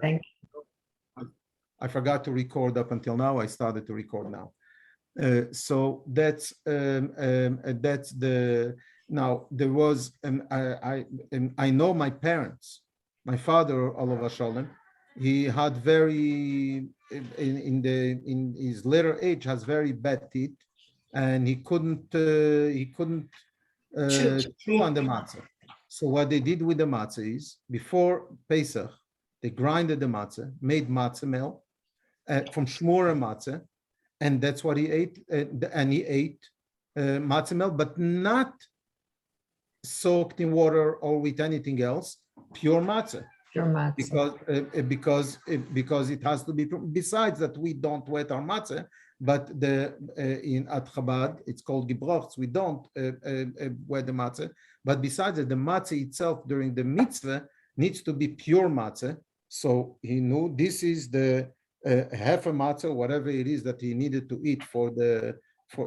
Thank I forgot to record up until now. I started to record now. So that's the now there was I know my parents, my father, Olav Shalom, he had very in his later age has very bad teeth, and he couldn't chew on the matzah. So what they did with the matzah is before Pesach they grinded the matzah, made matzah meal from shmura matzah, and that's what he ate. And he ate matzah meal, but not soaked in water or with anything else. Pure matzah. Pure matzah. Because it has to be. Besides that, we don't wet our matzah, but at Chabad it's called gibrochs. We don't wet the matzah. But besides that, the matzah itself during the mitzvah needs to be pure matzah. So he knew this is the half a matzah, whatever it is that he needed to eat for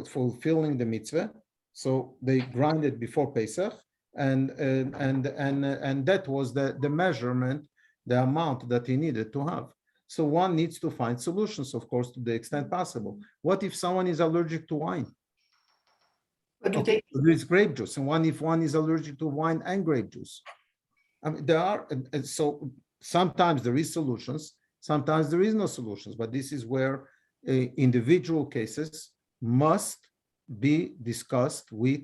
fulfilling the mitzvah. So they grind it before Pesach, and that was the measurement, the amount that he needed to have. So one needs to find solutions, of course, to the extent possible. What if someone is allergic to wine? There is grape juice, and if one is allergic to wine and grape juice. I mean, there are so sometimes there is solutions. Sometimes there is no solutions, but this is where individual cases must be discussed with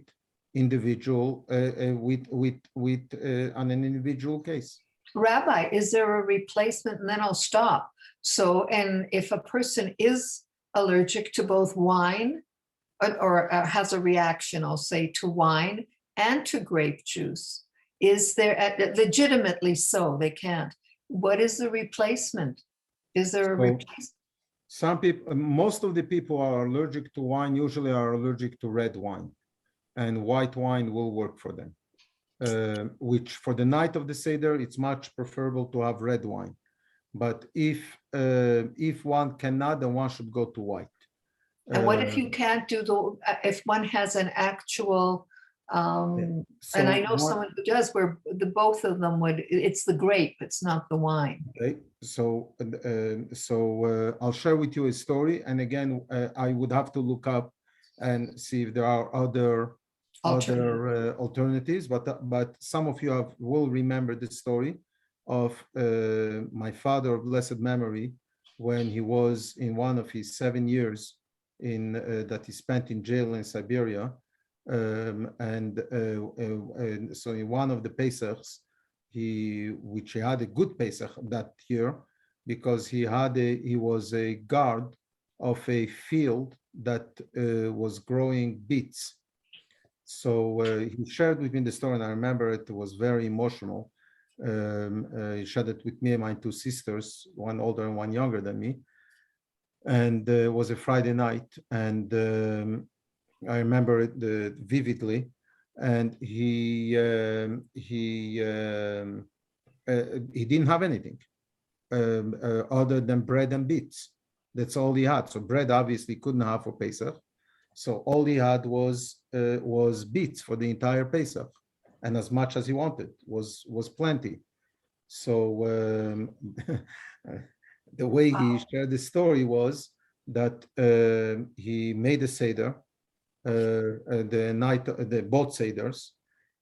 individual on an individual case. Rabbi, is there a replacement? And then I'll stop. So, and if a person is allergic to both wine or has a reaction, I'll say, to wine and to grape juice, is there legitimately so? They can't. What is the replacement? Is there a replacement? Some people, most of the people are allergic to wine, usually are allergic to red wine, and white wine will work for them. Which for the night of the Seder, it's much preferable to have red wine. But if one cannot, then one should go to white. And what if you can't do if one has an actual, and I know someone who does, where both of them it's the grape, it's not the wine. Okay, so I'll share with you a story, and again, I would have to look up and see if there are other alternatives, but some of you will remember the story of my father of blessed memory when he was in one of his 7 years that he spent in jail in Siberia. And so in one of the Pesachs, which he had a good Pesach that year, because he was a guard of a field that was growing beets. So he shared with me the story, and I remember it was very emotional. He shared it with me and my two sisters, one older and one younger than me. And it was a Friday night, and I remember it vividly. And he didn't have anything other than bread and beets. That's all he had. So bread obviously couldn't have for Pesach. So all he had was beets for the entire Pesach, and as much as he wanted was plenty. So the way he shared the story was that he made a seder the night both seders,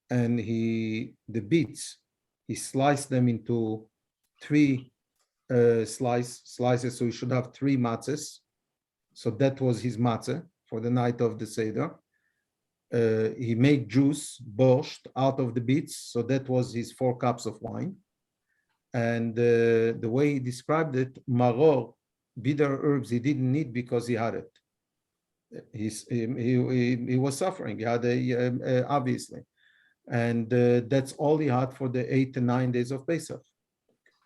and the beets he sliced them into 3 slices, so he should have 3 matzahs. So that was his matzah for the night of the Seder. He made juice, borscht, out of the beets, so that was his 4 cups of wine. And the way he described it, maror, bitter herbs, he didn't need because he had it. He was suffering, he had obviously. And that's all he had for the 8 to 9 days of Pesach.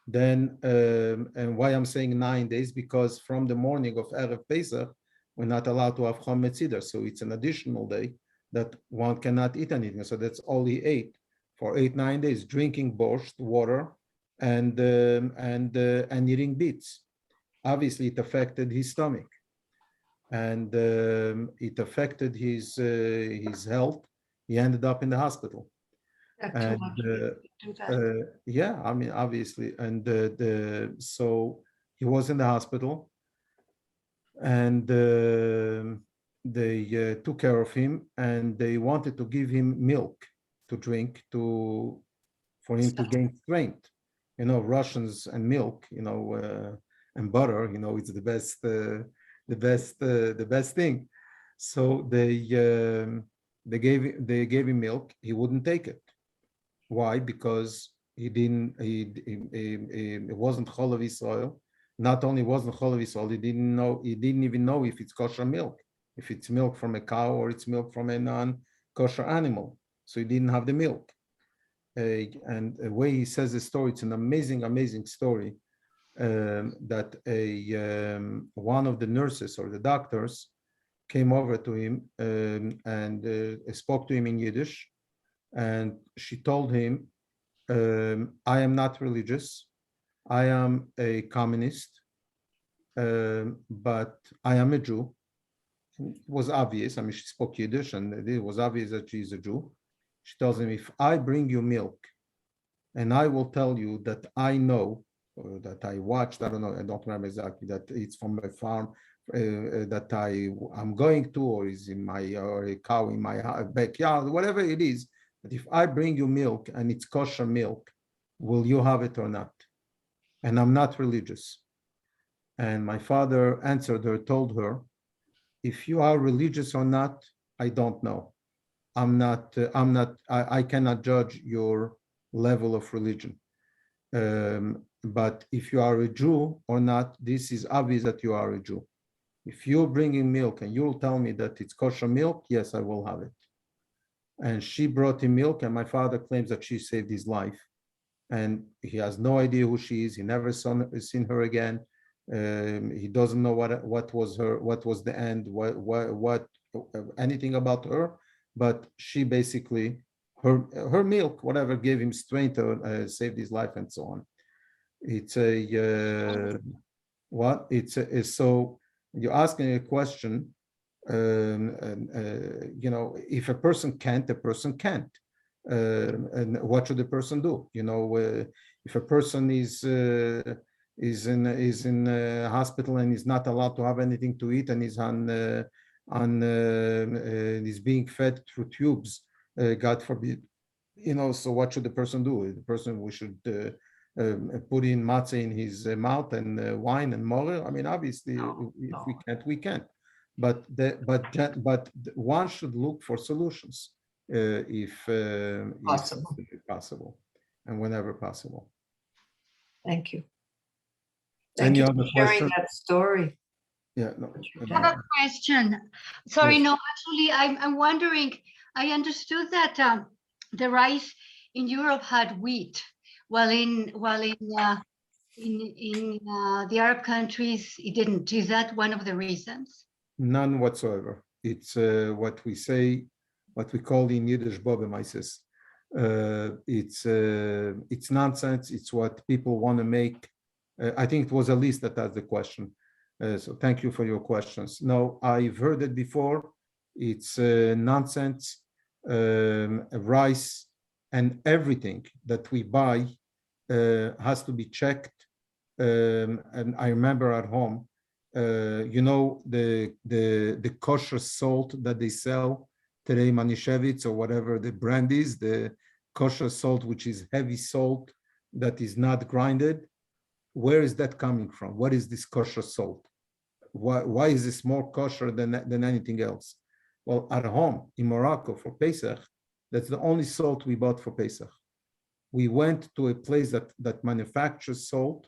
Then, and why I'm saying 9 days, because from the morning of Erev Pesach, we're not allowed to have Chometz either. So it's an additional day that one cannot eat anything. So that's all he ate for 8-9 days, drinking borscht, water, and eating beets. Obviously, it affected his stomach, and it affected his health. He ended up in the hospital. Too And much to do that. yeah, I mean, obviously, and so he was in the hospital, and they took care of him, and they wanted to give him milk to drink for him to gain strength. You know, Russians and milk, and butter, it's the best thing. So they gave him milk. He wouldn't take it. Why? Because he didn't. It wasn't Cholav Israel. Not only wasn't Cholav Israel, he didn't know. He didn't even know if it's kosher milk, if it's milk from a cow or it's milk from a non-kosher animal. So he didn't have the milk. And the way he says the story, it's an amazing, amazing story. That one of the nurses or the doctors came over to him and spoke to him in Yiddish. And she told him, I am not religious. I am a communist, but I am a Jew. It was obvious. I mean, she spoke Yiddish, and it was obvious that she's a Jew. She tells him, if I bring you milk, and I will tell you that I know, or that I watched, I don't know, I don't remember exactly, that it's from a farm that I'm going to, or is in or a cow in my backyard, whatever it is. But if I bring you milk and it's kosher milk, will you have it or not? And I'm not religious. And my father answered her, told her, if you are religious or not, I don't know. I cannot judge your level of religion. But if you are a Jew or not, this is obvious that you are a Jew. If you're bringing milk and you'll tell me that it's kosher milk, yes, I will have it. And she brought him milk, and my father claims that she saved his life. And he has no idea who she is. He never seen her again. He doesn't know what was the end, what anything about her. But she basically, her milk, whatever, gave him strength, saved his life, and so on. It's so you're asking a question. If a person can't, a person can't. And what should the person do? If a person is in a hospital and is not allowed to have anything to eat, and is is being fed through tubes, God forbid. So what should the person do? We should put in matzah in his mouth and wine and morer. I mean, obviously, if we can't, we can't. But one should look for solutions if possible, and whenever possible. Thank you. Any Thank you other for sharing question? that story. Yeah, no. I have a question. Sorry, Yes. no, actually, I'm wondering, I understood that the rice in Europe had wheat, while in the Arab countries, it didn't. Is that one of the reasons? None whatsoever. It's what we call in Yiddish Bobemaises. It's nonsense. It's what people want to make. I think it was Elise that asked the question. So thank you for your questions. No, I've heard it before. It's nonsense. Rice and everything that we buy has to be checked. And I remember at home, the kosher salt that they sell today, Manischewitz or whatever the brand is, the kosher salt, which is heavy salt that is not grinded. Where is that coming from? What is this kosher salt? Why is this more kosher than anything else? Well, at home in Morocco for Pesach, that's the only salt we bought for Pesach. We went to a place that manufactures salt,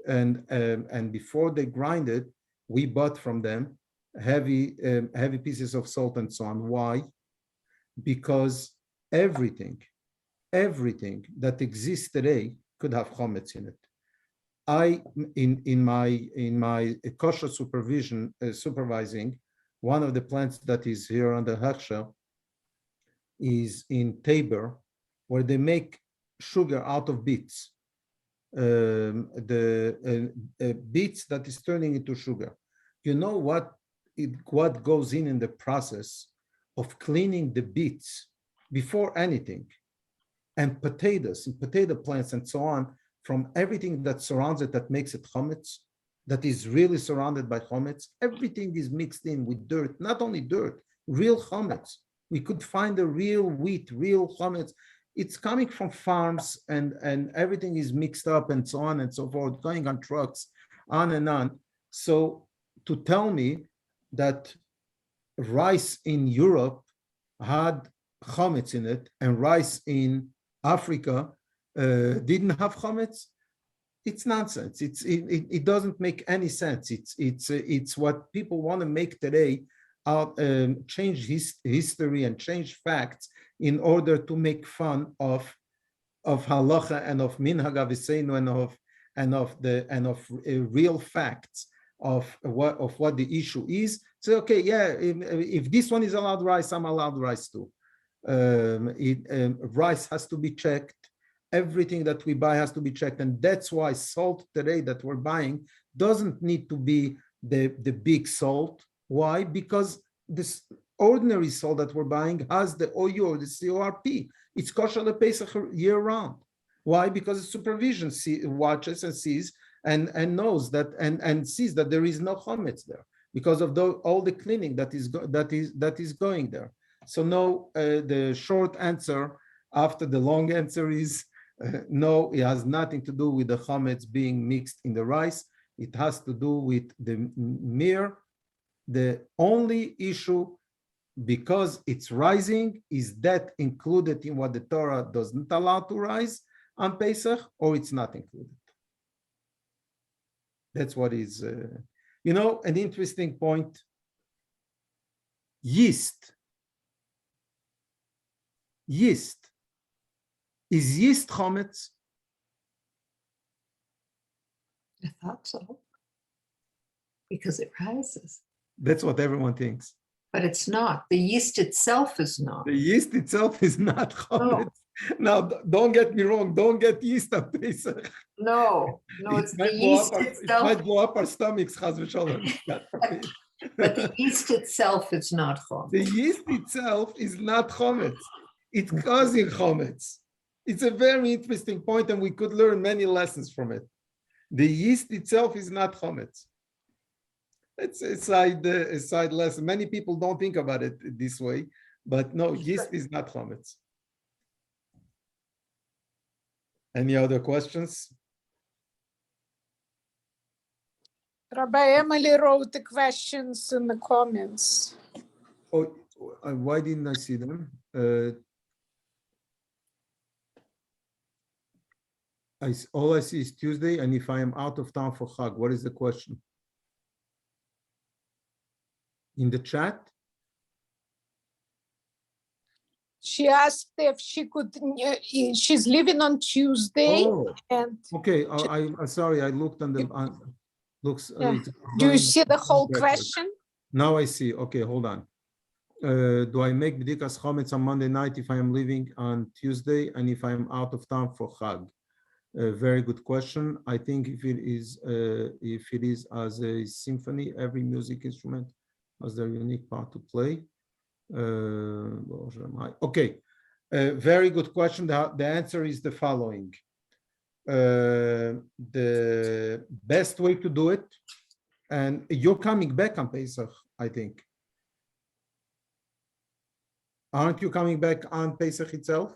and before they grind it, we bought from them heavy pieces of salt and so on. Why? Because everything that exists today could have chometz in it. In my kosher supervising, one of the plants that is here under Hechsher is in Tabor, where they make sugar out of beets. Beets that is turning into sugar. You know what goes in the process of cleaning the beets before anything? and potatoes and potato plants and so on, from everything that surrounds it that makes it chametz, that is really surrounded by chametz. Everything is mixed in with dirt, not only dirt, real chametz. We could find the real wheat, real chametz. It's coming from farms, and everything is mixed up and so on and so forth, going on trucks, on and on. So to tell me that rice in Europe had chametz in it and rice in Africa didn't have chametz, it's nonsense. It doesn't make any sense. It's what people want to make today, change history and change facts in order to make fun of halacha and of minhag aviseinu and of real facts of what the issue is. So okay, yeah, if this one is allowed rice, I'm allowed rice too. Rice has to be checked. Everything that we buy has to be checked, and that's why salt today that we're buying doesn't need to be the big salt. Why? Because this ordinary salt that we're buying has the OU or the CORP. It's kosher lePesach year round. Why? Because the supervision watches and sees and knows that and sees that there is no chametz there because of all the cleaning that is going there. So no, the short answer after the long answer is no. It has nothing to do with the chametz being mixed in the rice. It has to do with the only issue, because it's rising, is that included in what the Torah doesn't allow to rise on Pesach, or it's not included. That's what is, an interesting point. Yeast. Is yeast chametz? I thought so. Because it rises. That's what everyone thinks. But it's not. The yeast itself is not. The yeast itself is not chametz. Now, don't get me wrong. Don't get yeast on Pesach. No, it's the yeast It itself. might blow up our stomachs, chas v'shalom. But the yeast itself is not chametz. The yeast itself is not chametz. It's causing chametz. It's a very interesting point, and we could learn many lessons from it. The yeast itself is not chametz. It's a side lesson. Many people don't think about it this way, but no, yeast is not chametz. Any other questions? Rabbi Emily wrote the questions in the comments. Oh, why didn't I see them? All I see is Tuesday, and if I am out of town for Chag, what is the question? In the chat? She asked if she could, she's leaving on Tuesday. Oh, and okay. I'm sorry, I looked on the, looks. Yeah. Do you see the whole question? Now I see. Okay, hold on. Do I make b'dikas chametz on Monday night if I am leaving on Tuesday and if I am out of town for Chag? Very good question. I think if it is as a symphony, every music instrument has their unique part to play. Okay, very good question. The answer is the following. The best way to do it, and you're coming back on Pesach, I think. Aren't you coming back on Pesach itself?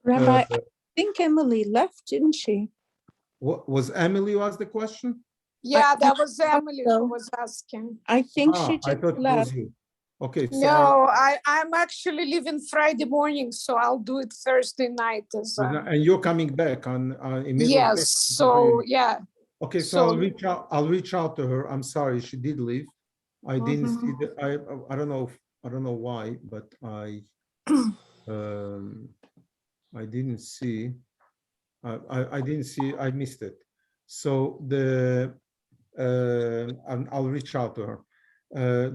Rabbi, I think Emily left, didn't she? What was Emily was the question? Yeah, that was Emily who was asking. I think she I just thought it was left. you. Okay, so No, I'm actually leaving Friday morning, so I'll do it Thursday night. and you're coming back on immediately. Yes, so yeah. Okay, so I'll reach out to her. I'm sorry, she did leave. I didn't see the, I don't know why, but I didn't see. I didn't see. I missed it. So I'll reach out to her.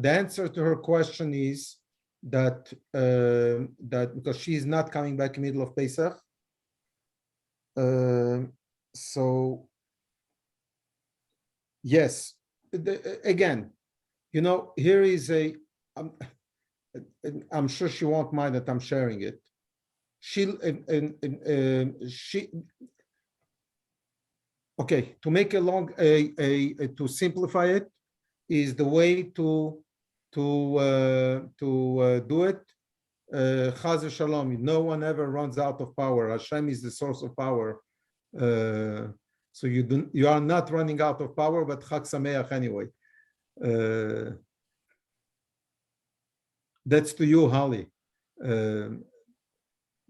The answer to her question is that because she is not coming back in the middle of Pesach. So yes, again, here is I'm sure she won't mind that I'm sharing it. Okay, to make a long, to simplify it, is the way to do it. Chaz Shalom. No one ever runs out of power. Hashem is the source of power. So you are not running out of power, but Chag Sameach anyway. That's to you, Holly.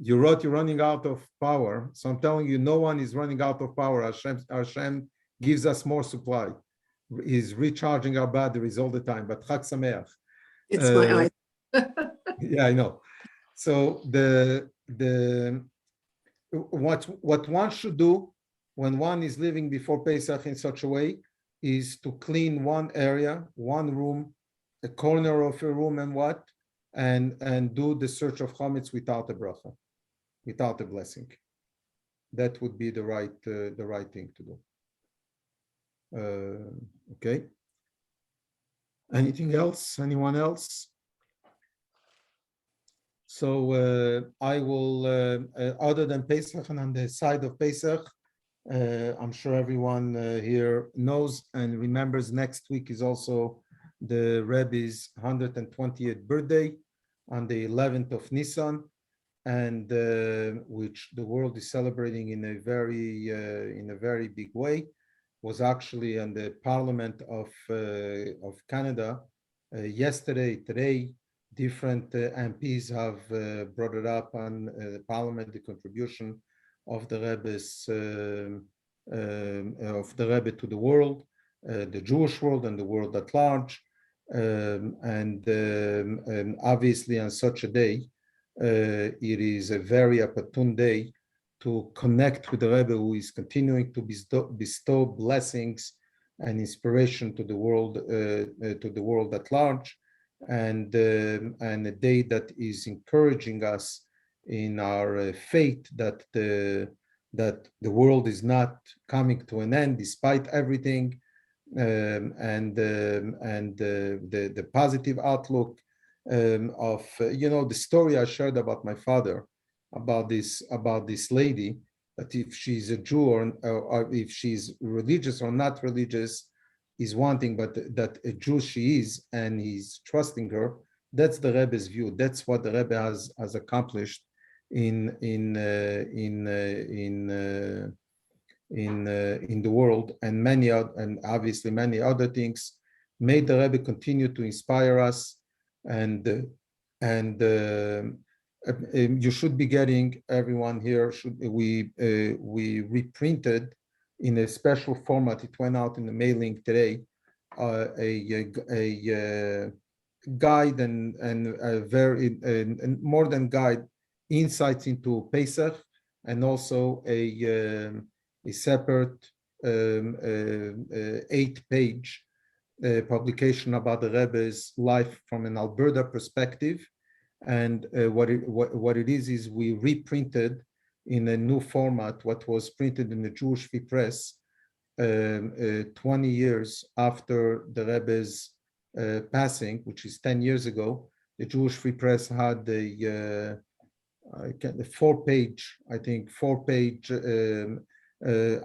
You wrote you're running out of power. So I'm telling you, no one is running out of power. Hashem gives us more supply. He's recharging our batteries all the time. But Chag Sameach. It's my eye. Yeah, I know. So what one should do when one is living before Pesach in such a way is to clean one area, one room, a corner of a room, and do the search of chametz without a bracha, without a blessing. That would be the right thing to do. Okay. Anything else? Anyone else? So I will, other than Pesach and on the side of Pesach, I'm sure everyone here knows and remembers next week is also the Rebbe's 120th birthday on the 11th of Nisan, and which the world is celebrating in a very big way. Was actually in the Parliament of Canada yesterday. Today, different MPs have brought it up on the Parliament, the contribution of the Rebbe to the world, the Jewish world and the world at large, and obviously on such a day, it is a very opportune day to connect with the Rebbe, who is continuing to bestow blessings and inspiration to the world at large, and a day that is encouraging us in our faith that the world is not coming to an end despite everything, and the positive outlook of the story I shared about my father, about this lady, that if she's a Jew or if she's religious or not religious is one thing, but that a Jew she is, and he's trusting her. That's the Rebbe's view. That's what the Rebbe has accomplished in the world, and obviously many other things. May the Rebbe continue to inspire us, and you should be getting, everyone here we reprinted in a special format. It went out in the mailing today, a guide and a very more than guide, insights into Pesach, and also a separate 8-page publication about the Rebbe's life from an Alberta perspective. And what it is we reprinted in a new format what was printed in the Jewish Free Press 20 years after the Rebbe's passing, which is 10 years ago. The Jewish Free Press had a 4-page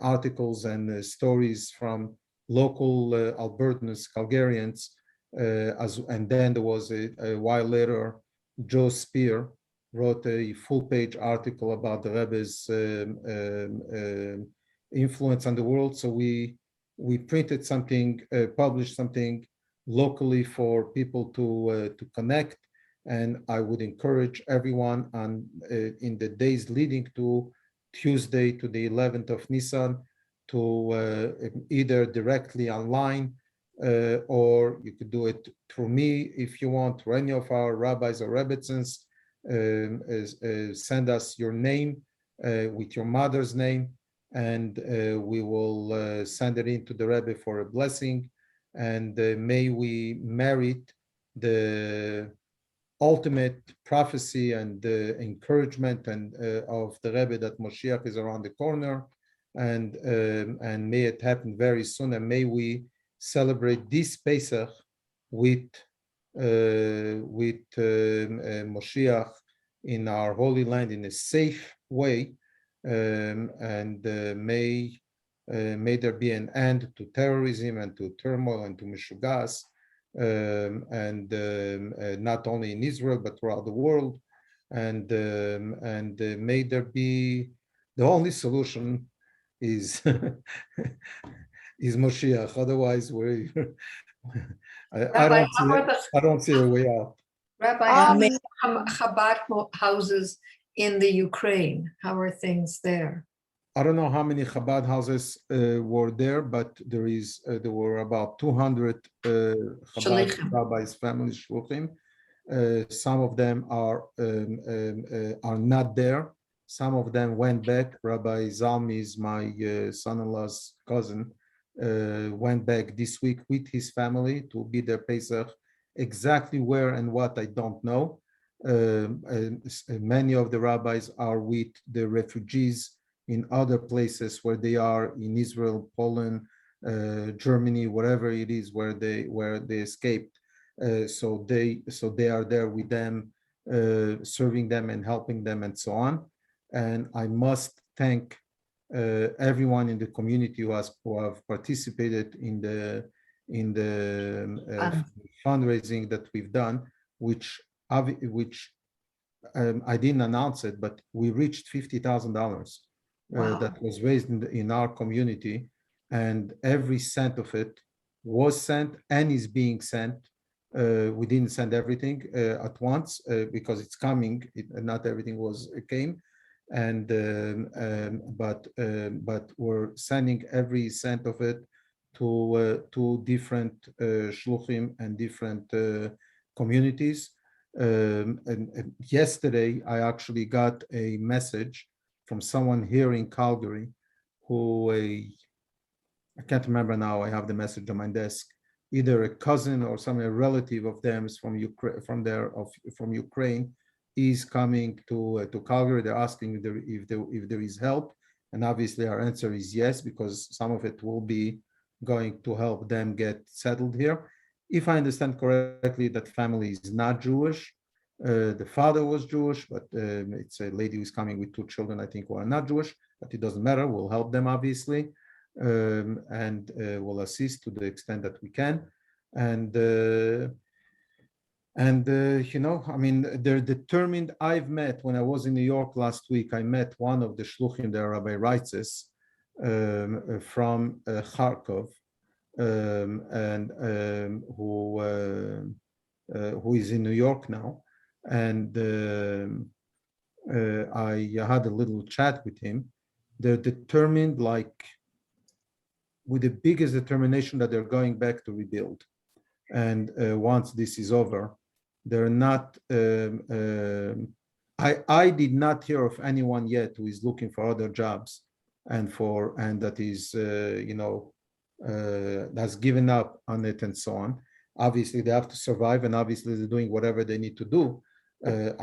articles and stories from local Albertans, Calgarians, and then there was a while later, Joe Spear wrote a full-page article about the Rebbe's influence on the world. So we printed something, published something locally for people to connect, and I would encourage everyone in the days leading to Tuesday, to the 11th of Nisan, to either directly online, or you could do it through me if you want, through any of our rabbis or rebbitzins. Send us your name with your mother's name, and we will send it in to the Rebbe for a blessing, and may we merit the ultimate prophecy and the encouragement and of the Rebbe that Moshiach is around the corner, and may it happen very soon, and may we celebrate this Pesach with with Moshiach in our Holy Land in a safe way, and may there be an end to terrorism and to turmoil and to mishugas, and not only in Israel but throughout the world, and may there be the only solution is is Moshiach. Otherwise, we Rabbi, how are the I don't see a way out. Rabbi, how Um, many Chabad houses in the Ukraine? How are things there? I don't know how many Chabad houses were there, but there were about 200 Chabad Shalichim. rabbis, family shluchim. Some of them are not there. Some of them went back. Rabbi Zalmi is my son-in-law's cousin. Went back this week with his family to be their Pesach. Exactly where and what I don't know. Many of the rabbis are with the refugees in other places where they are in Israel, Poland, Germany, wherever it is where they escaped. So they are there with them, serving them and helping them and so on. And I must thank everyone in the community who have participated in the fundraising that we've done, which I didn't announce it, but we reached $50,000 that was raised in our community, and every cent of it was sent and is being sent. We didn't send everything at once because it's coming. Not everything came, and but we're sending every cent of it to different shluchim and different communities. And yesterday, I actually got a message from someone here in Calgary, who I can't remember now. I have the message on my desk. Either a cousin or a relative of them is from Ukraine, is coming to Calgary. They're asking if there is help, and obviously our answer is yes, because some of it will be going to help them get settled here. If I understand correctly, that family is not Jewish. The father was Jewish, but it's a lady who's coming with 2 children, I think, who are not Jewish, but it doesn't matter. We'll help them, obviously, and we'll assist to the extent that we can. And you know, I mean, they're determined. I've met, when I was in New York last week, I met one of the shluchim there, Rabbi Reitzes, from Kharkov, and who is in New York now. And I had a little chat with him. They're determined, like with the biggest determination, that they're going back to rebuild. And once this is over, they're not. I did not hear of anyone yet who is looking for other jobs and that is that's given up on it and so on. Obviously, they have to survive, and obviously they're doing whatever they need to do.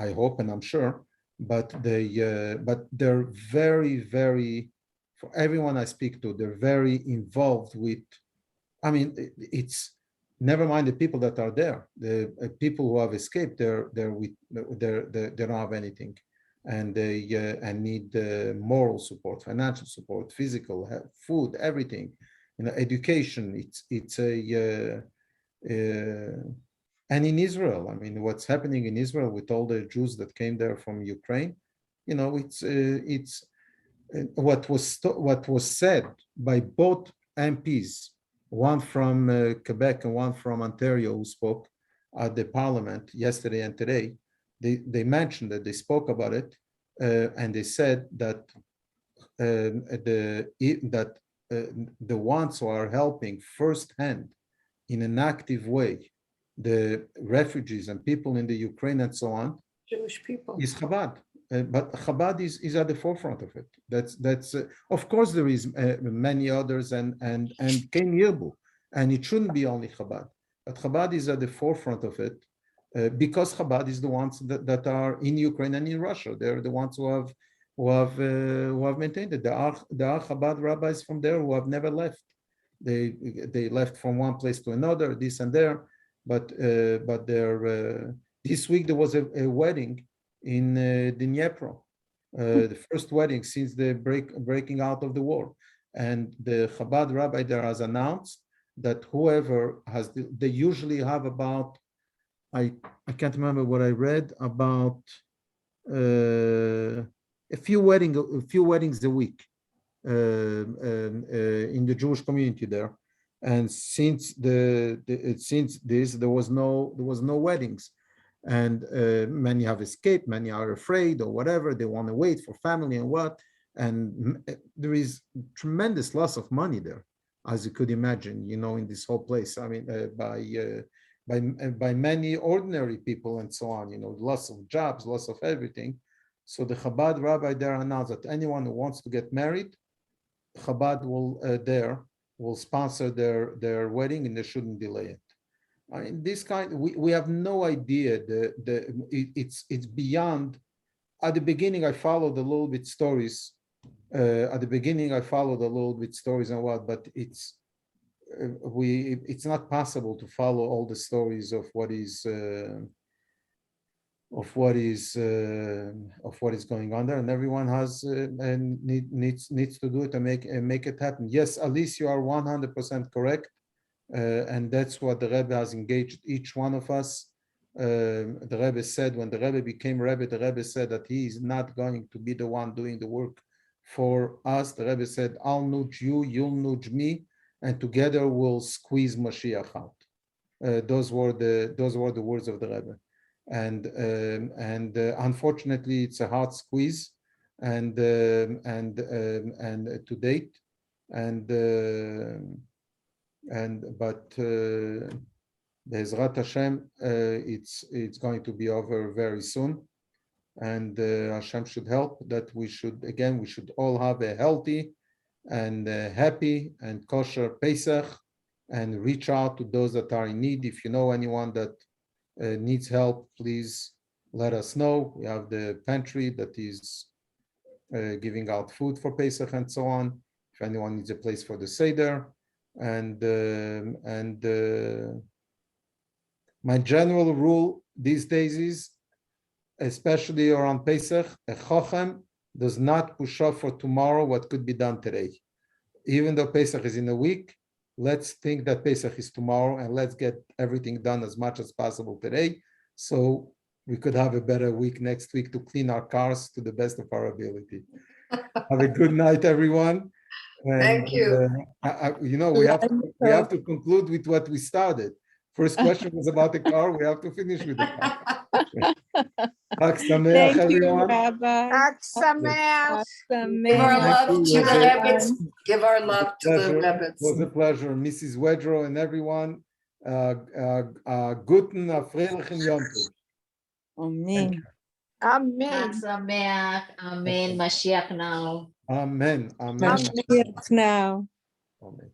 I hope, and I'm sure. But they're very, very, for everyone I speak to, they're very involved with. I mean, it's never mind the people that are there. The people who have escaped, they don't have anything, and they need moral support, financial support, physical, food, everything. Education. It's a and in Israel, I mean, what's happening in Israel with all the Jews that came there from Ukraine, it's what was said by both MPs, one from Quebec and one from Ontario, who spoke at the parliament yesterday and today. They mentioned that, they spoke about it, and they said that the ones who are helping firsthand in an active way the refugees and people in the Ukraine and so on, Jewish people, is Chabad. But Chabad is at the forefront of it. That's of course there is many others and Ken Yirbu, and it shouldn't be only Chabad, but Chabad is at the forefront of it because Chabad is the ones that are in Ukraine and in Russia. They're the ones who have maintained it. There are Chabad rabbis from there who have never left. They left from one place to another, this and there, but this week there was a wedding in Dnipro, the first wedding since the breaking out of the war, and the Chabad rabbi there has announced that whoever has, they usually have about, I can't remember what I read, about a few weddings a week in the Jewish community there, and since this there was no weddings, and many have escaped, many are afraid or whatever, they want to wait for family and what, and there is tremendous loss of money there, as you could imagine, you know, in this whole place. I mean, by many ordinary people and so on, you know, loss of jobs, loss of everything. So the Chabad rabbi there announced that anyone who wants to get married, Chabad will sponsor their wedding, and they shouldn't delay it. I mean, this kind, we have no idea. It's beyond. At the beginning, I followed a little bit stories. And what, but it's not possible to follow all the stories of what is going on there, and everyone has and needs to do it and make it happen. Yes, Alice, you are 100% correct, and that's what the Rebbe has engaged each one of us. The Rebbe said when the Rebbe became Rebbe, the Rebbe said that he is not going to be the one doing the work for us. The Rebbe said, "I'll nudge you, you'll nudge me, and together we'll squeeze Mashiach out." Those were the words of the Rebbe. And unfortunately, it's a hard squeeze, and to date, but Be'ezrat Hashem, it's going to be over very soon, and Hashem should help that we should all have a healthy and happy and kosher Pesach, and reach out to those that are in need. If you know anyone that needs help, please let us know. We have the pantry that is giving out food for Pesach and so on. If anyone needs a place for the Seder, and my general rule these days is, especially around Pesach, a chochem does not push off for tomorrow what could be done today. Even though Pesach is in a week, let's think that Pesach is tomorrow, and let's get everything done as much as possible today, so we could have a better week next week to clean our cars to the best of our ability. Have a good night, everyone. And, Thank you. you know, we have to conclude with what we started. First question was about the car. We have to finish with the car. Chag Sameach, Thank you, everyone. Rabbi. Chag Sameach. Give our love to the Rebbes. Give our love to the It Rebbes. was a pleasure, Mrs. Wedrow and everyone. Guten, freilichen Yom Tov. Amen. Amen. Sameach, Amen, Mashiach now. Amen. Amen. Amen. Now. Amen.